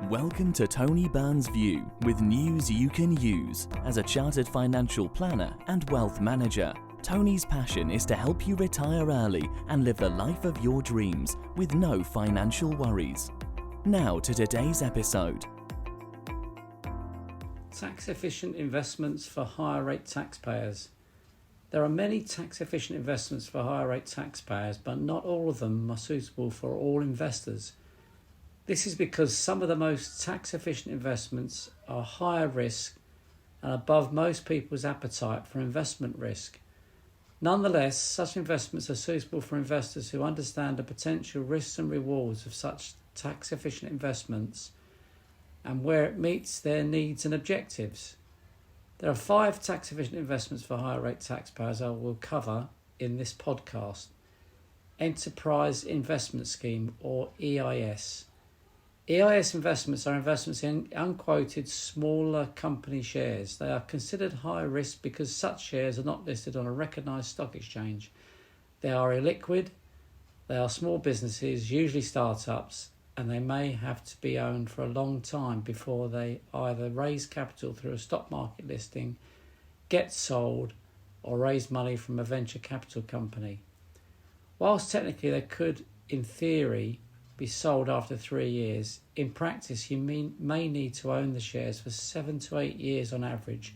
Welcome to Tony Byrne's View, with news you can use. As a chartered financial planner and wealth manager, Tony's passion is to help you retire early and live the life of your dreams with no financial worries. Now to today's episode. Tax-efficient investments for higher-rate taxpayers. There are many tax-efficient investments for higher-rate taxpayers, but not all of them are suitable for all investors. This is because some of the most tax-efficient investments are higher risk and above most people's appetite for investment risk. Nonetheless, such investments are suitable for investors who understand the potential risks and rewards of such tax-efficient investments and where it meets their needs and objectives. There are 5 tax-efficient investments for higher-rate taxpayers I will cover in this podcast. Enterprise Investment Scheme, or EIS. EIS investments are investments in unquoted smaller company shares. They are considered high risk because such shares are not listed on a recognised stock exchange. They are illiquid, they are small businesses, usually startups, and they may have to be owned for a long time before they either raise capital through a stock market listing, get sold, or raise money from a venture capital company. Whilst technically they could, in theory, be sold after 3 years, in practice you may need to own the shares for 7 to 8 years on average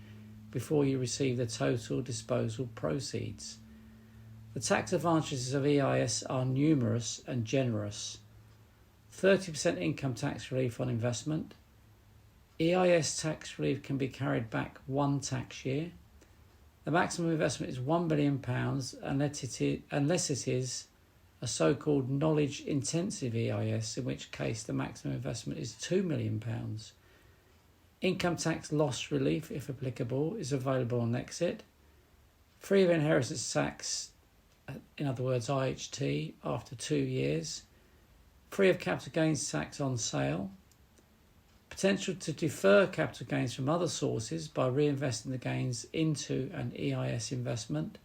before you receive the total disposal proceeds. The tax advantages of EIS are numerous and generous. 30% income tax relief on investment. EIS tax relief can be carried back 1 tax year. The maximum investment is £1 million unless it is a so-called knowledge-intensive EIS, in which case the maximum investment is £2 million. Income tax loss relief, if applicable, is available on exit. Free of inheritance tax, in other words IHT, after 2 years. Free of capital gains tax on sale. Potential to defer capital gains from other sources by reinvesting the gains into an EIS investment.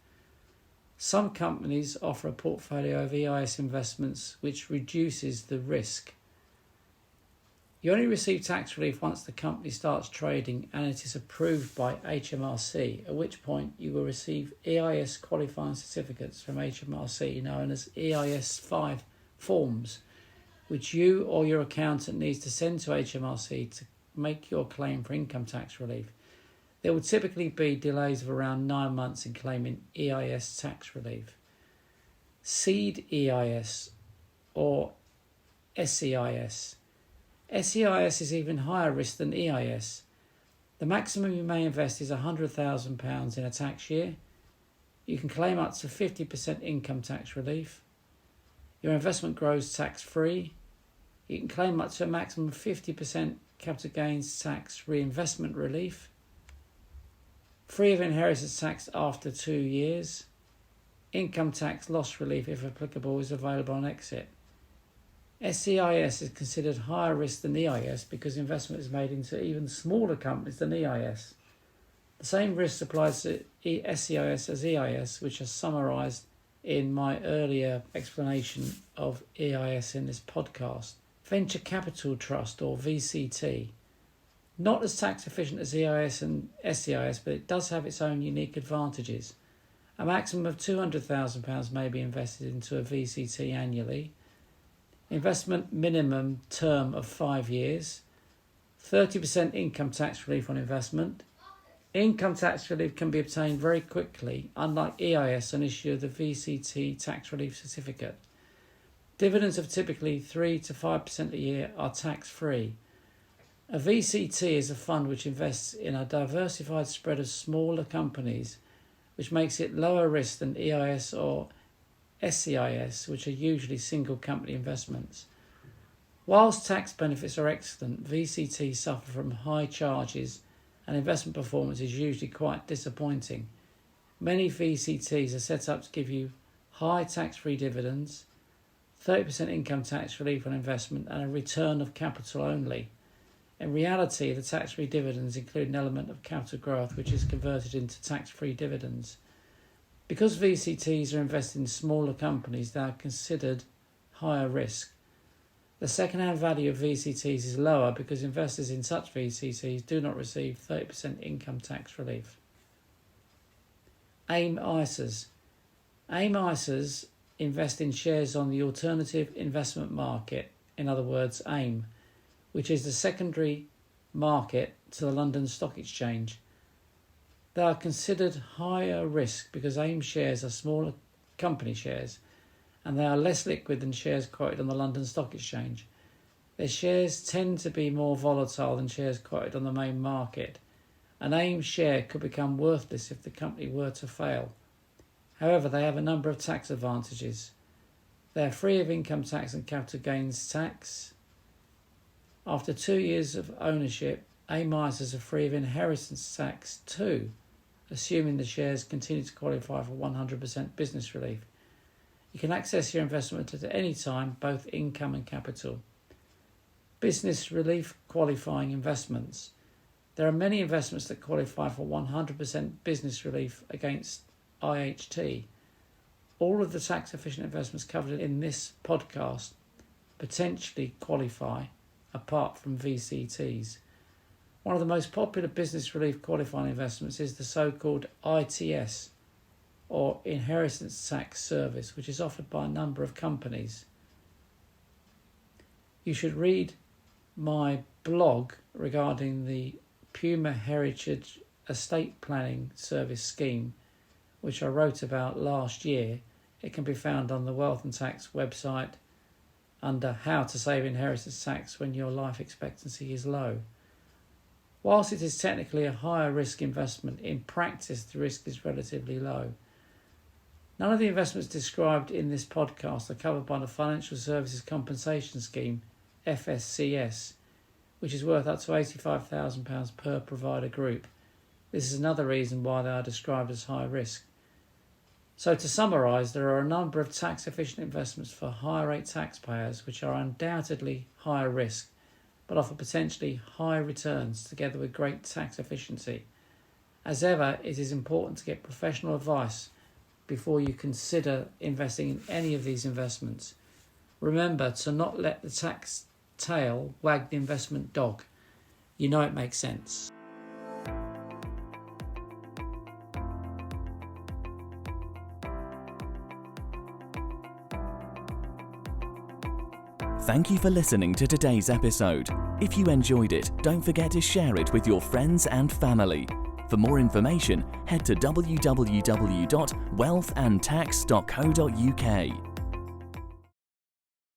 Some companies offer a portfolio of EIS investments which reduces the risk. You only receive tax relief once the company starts trading and it is approved by HMRC, at which point you will receive EIS qualifying certificates from HMRC known as EIS 5 forms, which you or your accountant needs to send to HMRC to make your claim for income tax relief. There will typically be delays of around 9 months in claiming EIS tax relief. Seed EIS or SEIS. SEIS is even higher risk than EIS. The maximum you may invest is £100,000 in a tax year. You can claim up to 50% income tax relief. Your investment grows tax-free. You can claim up to a maximum of 50% capital gains tax reinvestment relief. Free of inheritance tax after 2 years. Income tax loss relief, if applicable, is available on exit. SEIS is considered higher risk than EIS because investment is made into even smaller companies than EIS. The same risk applies to SEIS as EIS, which are summarised in my earlier explanation of EIS in this podcast. Venture Capital Trust, or VCT. Not as tax efficient as EIS and SEIS, but it does have its own unique advantages. A maximum of £200,000 may be invested into a VCT annually. Investment minimum term of 5 years. 30% income tax relief on investment. Income tax relief can be obtained very quickly, unlike EIS on issue of the VCT tax relief certificate. Dividends of typically 3 to 5% a year are tax-free. A VCT is a fund which invests in a diversified spread of smaller companies, which makes it lower risk than EIS or SEIS, which are usually single company investments. Whilst tax benefits are excellent, VCTs suffer from high charges and investment performance is usually quite disappointing. Many VCTs are set up to give you high tax-free dividends, 30% income tax relief on investment, and a return of capital only. In reality, the tax-free dividends include an element of capital growth which is converted into tax-free dividends. Because VCTs are invested in smaller companies, they are considered higher risk. The second-hand value of VCTs is lower because investors in such VCTs do not receive 30% income tax relief. AIM ISAs. AIM ISAs invest in shares on the alternative investment market, in other words AIM, which is the secondary market to the London Stock Exchange. They are considered higher risk because AIM shares are smaller company shares and they are less liquid than shares quoted on the London Stock Exchange. Their shares tend to be more volatile than shares quoted on the main market. An AIM share could become worthless if the company were to fail. However, they have a number of tax advantages. They are free of income tax and capital gains tax. After 2 years of ownership, AIM ISAs are free of inheritance tax too, assuming the shares continue to qualify for 100% business relief. You can access your investment at any time, both income and capital. Business relief qualifying investments. There are many investments that qualify for 100% business relief against IHT. All of the tax-efficient investments covered in this podcast potentially qualify, apart from VCTs. One of the most popular business relief qualifying investments is the so-called ITS, or Inheritance Tax Service, which is offered by a number of companies. You should read my blog regarding the Puma Heritage Estate Planning Service scheme, which I wrote about last year. It can be found on the Wealth and Tax website under How to Save Inheritance Tax When Your Life Expectancy is Low. Whilst it is technically a higher risk investment, in practice the risk is relatively low. None of the investments described in this podcast are covered by the Financial Services Compensation Scheme, FSCS, which is worth up to £85,000 per provider group. This is another reason why they are described as high risk. So to summarise, there are a number of tax-efficient investments for higher rate taxpayers which are undoubtedly higher risk, but offer potentially high returns together with great tax efficiency. As ever, it is important to get professional advice before you consider investing in any of these investments. Remember to not let the tax tail wag the investment dog. You know it makes sense. Thank you for listening to today's episode. If you enjoyed it, don't forget to share it with your friends and family. For more information, head to www.wealthandtax.co.uk.